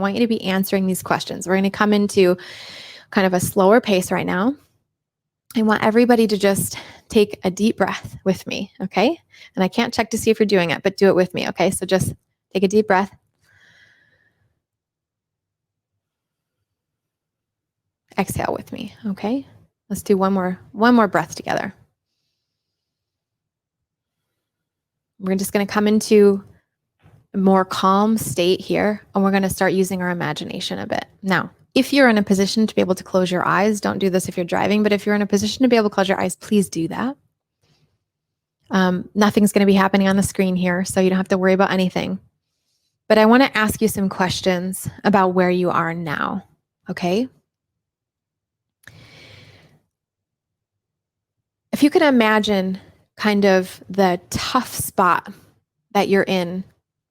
I want you to be answering these questions. We're going to come into kind of a slower pace right now. I want everybody to just take a deep breath with me, okay? And I can't check to see if you're doing it, but do it with me, okay? So just take a deep breath. Exhale with me, okay? Let's do one more breath together. We're just going to come into a more calm state here, and we're going to start using our imagination a bit. Now, if you're in a position to be able to close your eyes, don't do this if you're driving, but if you're in a position to be able to close your eyes, please do that. Nothing's going to be happening on the screen here, so you don't have to worry about anything. But I want to ask you some questions about where you are now, okay? If you could imagine kind of the tough spot that you're in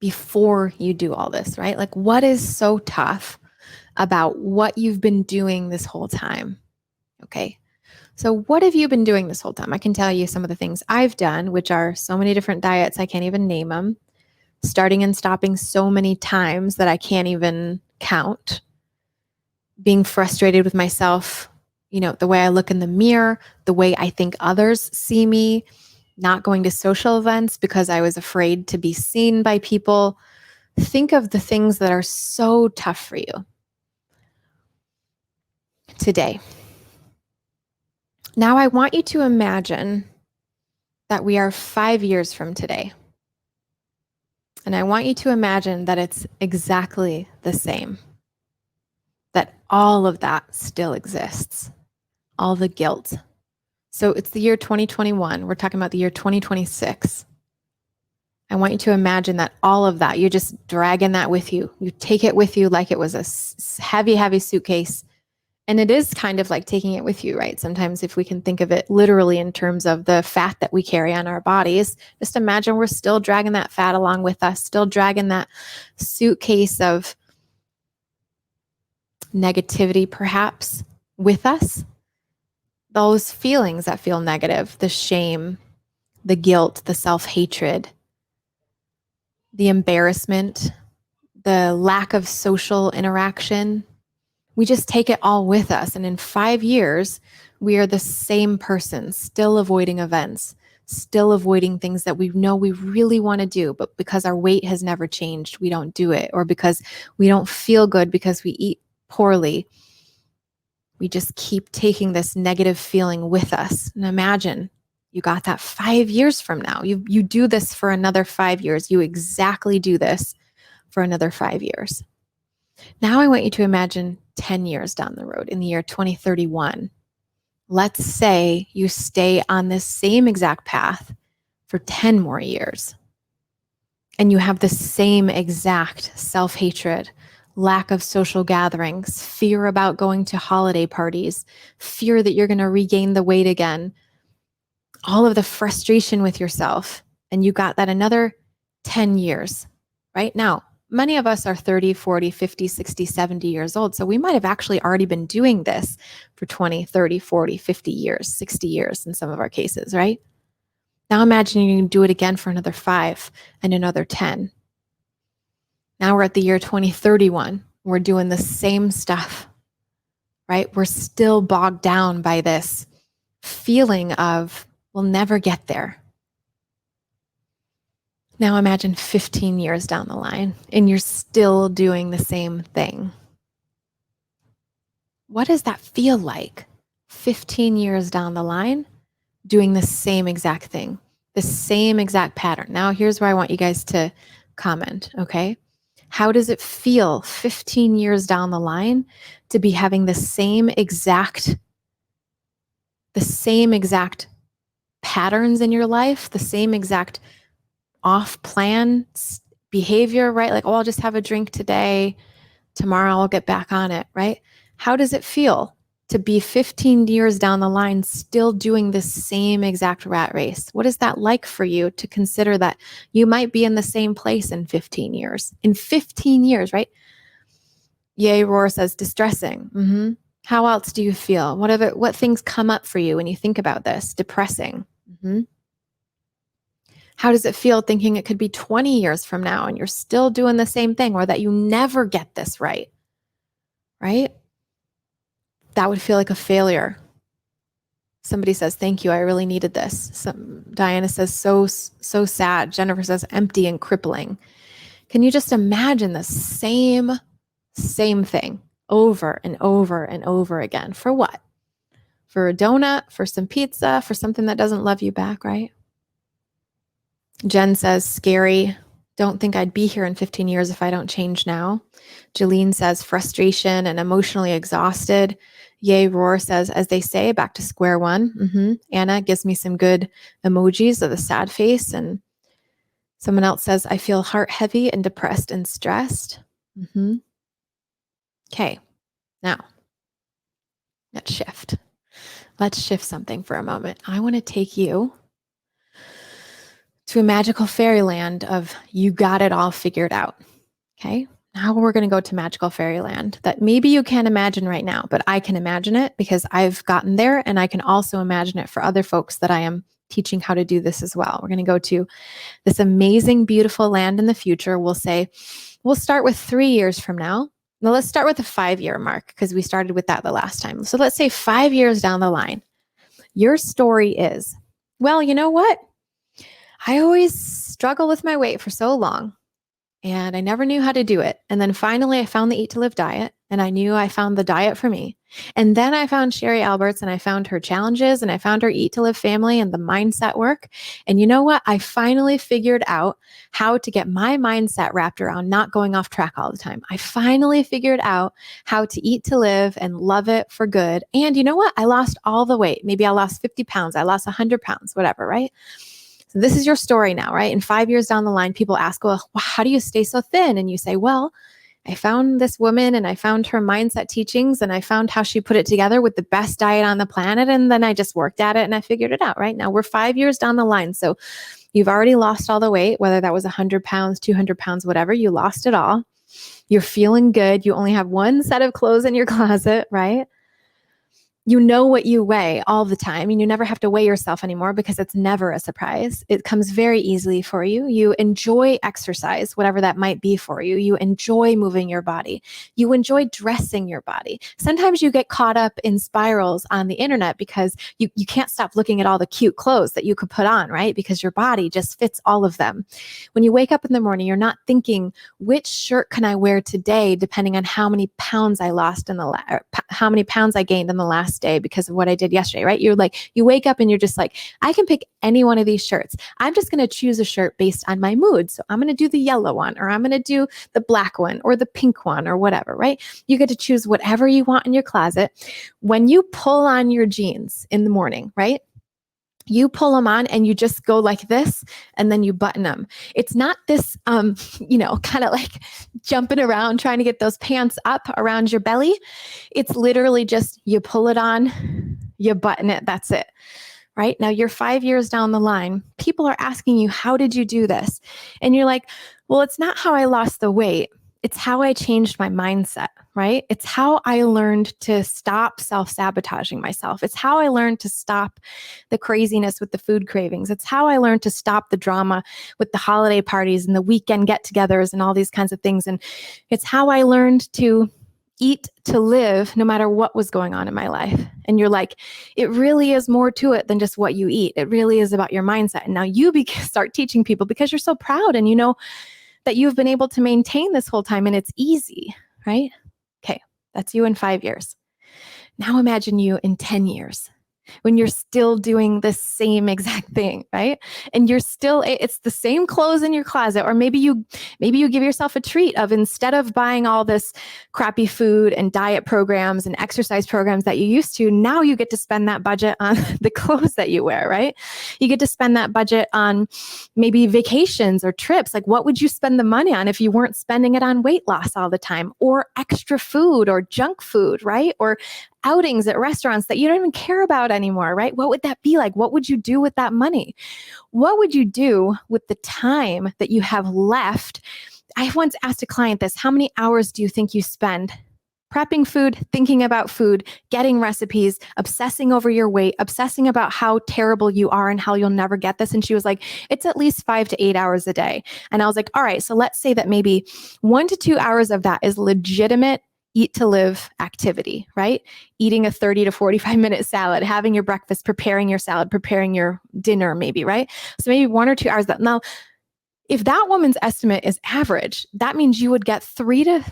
before you do all this, right? Like, what is so tough about what you've been doing this whole time? Okay. So what have you been doing this whole time? I can tell you some of the things I've done, which are so many different diets, I can't even name them, starting and stopping so many times that I can't even count, being frustrated with myself, the way I look in the mirror, the way I think others see me, not going to social events because I was afraid to be seen by people. Think of the things that are so tough for you today. Now I want you to imagine that we are 5 years from today. And I want you to imagine that it's exactly the same, that all of that still exists, all the guilt. So it's the year 2021. We're talking about the year 2026. I want you to imagine that all of that, you're just dragging that with you. You take it with you like it was a heavy, heavy suitcase. And it is kind of like taking it with you, right? Sometimes if we can think of it literally in terms of the fat that we carry on our bodies, just imagine we're still dragging that fat along with us, still dragging that suitcase of negativity perhaps with us. Those feelings that feel negative, the shame, the guilt, the self-hatred, the embarrassment, the lack of social interaction, we just take it all with us. And in 5 years, we are the same person, still avoiding events, still avoiding things that we know we really want to do, but because our weight has never changed, we don't do it. Or because we don't feel good because we eat poorly, we just keep taking this negative feeling with us. And imagine you got that 5 years from now. You do this for another 5 years. You exactly do this for another 5 years. Now I want you to imagine 10 years down the road in the year 2031. Let's say you stay on this same exact path for 10 more years and you have the same exact self-hatred, lack of social gatherings, fear about going to holiday parties, fear that you're going to regain the weight again, all of the frustration with yourself, and you got that another 10 years, right? Now, many of us are 30, 40, 50, 60, 70 years old. So we might have actually already been doing this for 20, 30, 40, 50 years, 60 years in some of our cases, right? Now imagine you can do it again for another 5 and another 10. Now we're at the year 2031. We're doing the same stuff, right? We're still bogged down by this feeling of we'll never get there. Now imagine 15 years down the line and you're still doing the same thing. What does that feel like? 15 years down the line, doing the same exact thing, the same exact pattern. Now here's where I want you guys to comment, okay? How does it feel 15 years down the line to be having the same exact patterns in your life, the same exact off-plan behavior, right? Like, oh, I'll just have a drink today. Tomorrow I'll get back on it, right? How does it feel to be 15 years down the line still doing the same exact rat race? What is that like for you to consider that you might be in the same place in 15 years? In 15 years, right? Yay, Roar says distressing. Mm-hmm. How else do you feel? What things come up for you when you think about this? Depressing. Mm-hmm. How does it feel thinking it could be 20 years from now and you're still doing the same thing, or that you never get this right? Right? That would feel like a failure. Somebody says, thank you, I really needed this. Diana says, so sad. Jennifer says, empty and crippling. Can you just imagine the same thing over and over and over again? For what? For a donut, for some pizza, for something that doesn't love you back, right? Jen says, scary. Don't think I'd be here in 15 years if I don't change now. Jeline says, frustration and emotionally exhausted. Yay, Roar says, as they say, back to square one. Anna gives me some good emojis of the sad face. And someone else says, I feel heart heavy and depressed and stressed. Okay, now let's shift. Let's shift something for a moment. I want to take you to a magical fairyland of you got it all figured out. Okay. Now we're going to go to magical fairyland that maybe you can't imagine right now, but I can imagine it because I've gotten there, and I can also imagine it for other folks that I am teaching how to do this as well. We're going to go to this amazing, beautiful land in the future. We'll start with 3 years from now. Now let's start with the 5-year mark because we started with that the last time. So let's say 5 years down the line, your story is, well, you know what? I always struggled with my weight for so long, and I never knew how to do it. And then finally I found the Eat to Live diet, and I knew I found the diet for me. And then I found Sherry Alberts, and I found her challenges, and I found her Eat to Live family and the mindset work. And you know what? I finally figured out how to get my mindset wrapped around not going off track all the time. I finally figured out how to eat to live and love it for good. And you know what? I lost all the weight. Maybe I lost 50 pounds. I lost 100 pounds, whatever, right? So this is your story now, right? And 5 years down the line, people ask, well, how do you stay so thin? And you say, well, I found this woman, and I found her mindset teachings, and I found how she put it together with the best diet on the planet. And then I just worked at it and I figured it out, right? Now we're 5 years down the line. So you've already lost all the weight, whether that was 100 pounds, 200 pounds, whatever, you lost it all. You're feeling good. You only have one set of clothes in your closet, right? You know what you weigh all the time, and you never have to weigh yourself anymore because it's never a surprise. It comes very easily for you. You enjoy exercise, whatever that might be for you. You enjoy moving your body. You enjoy dressing your body. Sometimes you get caught up in spirals on the internet because you can't stop looking at all the cute clothes that you could put on, right? Because your body just fits all of them. When you wake up in the morning, you're not thinking, which shirt can I wear today, depending on how many pounds I lost how many pounds I gained in the last day because of what I did yesterday, right? You're like, you wake up and you're just like, I can pick any one of these shirts. I'm just going to choose a shirt based on my mood. So I'm going to do the yellow one, or I'm going to do the black one, or the pink one, or whatever, right? You get to choose whatever you want in your closet. When you pull on your jeans in the morning, right? You pull them on and you just go like this, and then you button them. It's not this, kind of like jumping around trying to get those pants up around your belly. It's literally just you pull it on, you button it. That's it. Right? Now you're 5 years down the line. People are asking you, how did you do this? And you're like, well, it's not how I lost the weight. It's how I changed my mindset, right? It's how I learned to stop self-sabotaging myself. It's how I learned to stop the craziness with the food cravings. It's how I learned to stop the drama with the holiday parties and the weekend get-togethers and all these kinds of things. And it's how I learned to eat to live no matter what was going on in my life. And you're like, it really is more to it than just what you eat. It really is about your mindset. And now you start teaching people because you're so proud and you know that you've been able to maintain this whole time, and it's easy, right? Okay, that's you in 5 years. Now imagine you in 10 years when you're still doing the same exact thing, right? And it's the same clothes in your closet, or maybe you give yourself a treat of, instead of buying all this crappy food and diet programs and exercise programs that you used to, now you get to spend that budget on the clothes that you wear, right? You get to spend that budget on maybe vacations or trips. Like, what would you spend the money on if you weren't spending it on weight loss all the time, or extra food, or junk food, right? Or outings at restaurants that you don't even care about anymore, right? What would that be like? What would you do with that money? What would you do with the time that you have left? I once asked a client this, how many hours do you think you spend prepping food, thinking about food, getting recipes, obsessing over your weight, obsessing about how terrible you are and how you'll never get this. And she was like, it's at least 5 to 8 hours a day. And I was like, all right, so let's say that maybe 1 to 2 hours of that is legitimate eat to live activity, right? Eating a 30 to 45-minute salad, having your breakfast, preparing your salad, preparing your dinner, maybe, right? So maybe 1 or 2 hours. Now, if that woman's estimate is average, that means you would get 3 to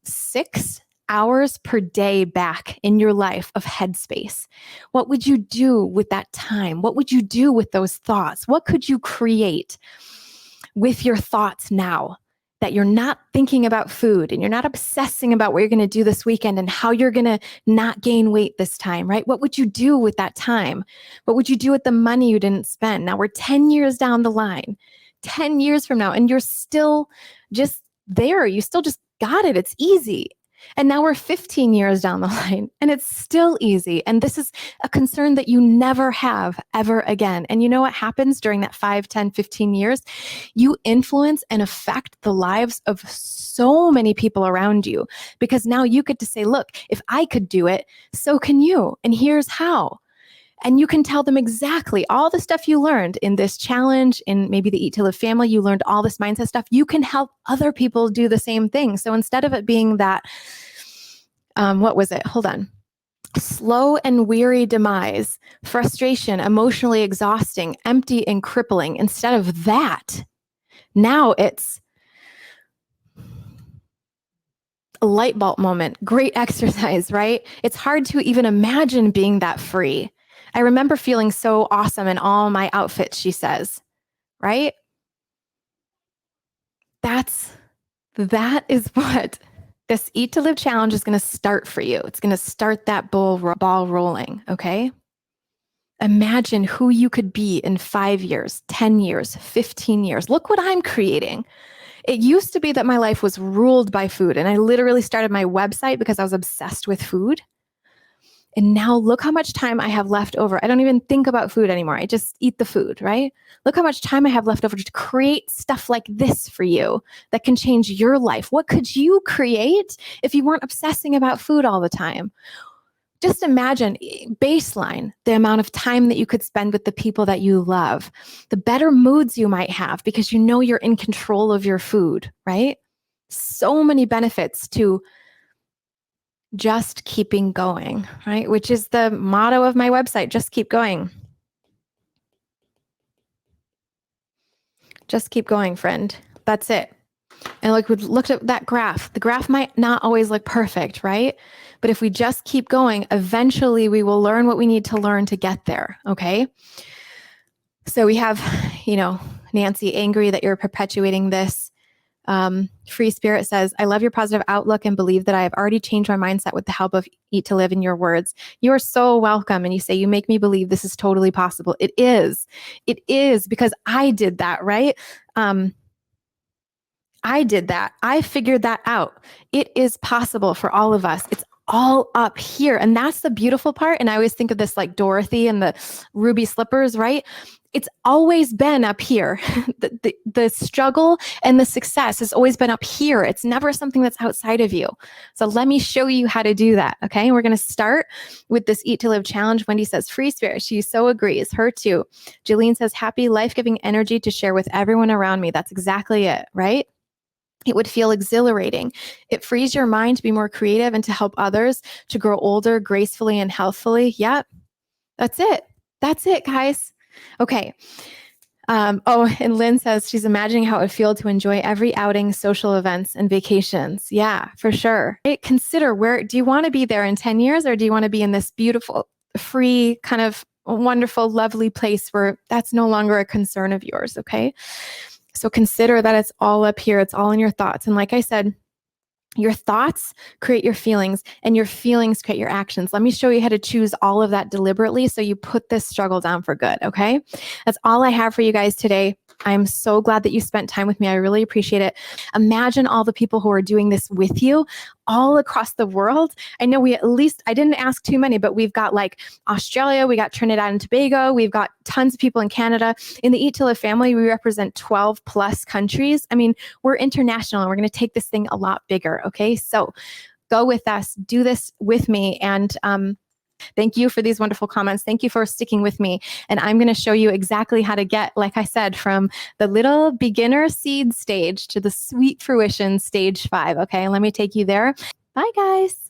6 hours per day back in your life of headspace. What would you do with that time? What would you do with those thoughts? What could you create with your thoughts now that you're not thinking about food and you're not obsessing about what you're going to do this weekend and how you're going to not gain weight this time, right? What would you do with that time? What would you do with the money you didn't spend? Now we're 10 years down the line, 10 years from now, and you're still just there. You still just got it. It's easy. And now we're 15 years down the line and it's still easy. And this is a concern that you never have ever again. And you know what happens during that 5, 10, 15 years? You influence and affect the lives of so many people around you, because now you get to say, look, if I could do it, so can you. And here's how. And you can tell them exactly all the stuff you learned in this challenge, in maybe the Eat to Live family, you learned all this mindset stuff. You can help other people do the same thing. So instead of it being that, what was it? Hold on. Slow and weary demise, frustration, emotionally exhausting, empty and crippling. Instead of that, now it's a light bulb moment, great exercise, right? It's hard to even imagine being that free. I remember feeling so awesome in all my outfits, she says, right? That is what this Eat to Live challenge is going to start for you. It's going to start that ball rolling, okay? Imagine who you could be in 5 years, 10 years, 15 years. Look what I'm creating. It used to be that my life was ruled by food, and I literally started my website because I was obsessed with food. And now look how much time I have left over. I don't even think about food anymore. I just eat the food, right? Look how much time I have left over to create stuff like this for you that can change your life. What could you create if you weren't obsessing about food all the time? Just imagine, baseline, the amount of time that you could spend with the people that you love, the better moods you might have because you know you're in control of your food, right? So many benefits to just keeping going, right? Which is the motto of my website, just keep going. Just keep going, friend. That's it. And like we looked at that graph. The graph might not always look perfect, right? But if we just keep going, eventually we will learn what we need to learn to get there, okay? So we have, Nancy, angry that you're perpetuating this. Free Spirit says, I love your positive outlook and believe that I have already changed my mindset with the help of Eat to Live in your words. You are so welcome. And you say, you make me believe this is totally possible. It is. It is, because I did that, right? I did that. I figured that out. It is possible for all of us. It's all up here. And that's the beautiful part. And I always think of this like Dorothy and the ruby slippers, right? It's always been up here. The struggle and the success has always been up here. It's never something that's outside of you. So let me show you how to do that. Okay. We're going to start with this Eat to Live challenge. Wendy says, free spirit. She so agrees. Her too. Jillian says, happy, life-giving energy to share with everyone around me. That's exactly it, right? It would feel exhilarating. It frees your mind to be more creative and to help others to grow older gracefully and healthfully. Yep. That's it. That's it, guys. Okay. And Lynn says she's imagining how it would feel to enjoy every outing, social events, and vacations. Yeah, for sure. Consider, where do you want to be there in 10 years, or do you want to be in this beautiful, free, kind of wonderful, lovely place where that's no longer a concern of yours, okay? So consider that it's all up here. It's all in your thoughts. And like I said, your thoughts create your feelings, and your feelings create your actions. Let me show you how to choose all of that deliberately so you put this struggle down for good, okay? That's all I have for you guys today. I'm so glad that you spent time with me. I really appreciate it. Imagine all the people who are doing this with you all across the world. I know I didn't ask too many, but we've got like Australia, we got Trinidad and Tobago, we've got tons of people in Canada. In the Eat to Live family, we represent 12 plus countries. I mean, we're international and we're going to take this thing a lot bigger. Okay. So Go with us. Do this with me. And thank you for these wonderful comments. Thank you for sticking with me. And I'm going to show you exactly how to get, like I said, from the little beginner seed stage to the sweet fruition stage 5. Okay, let me take you there. Bye, guys.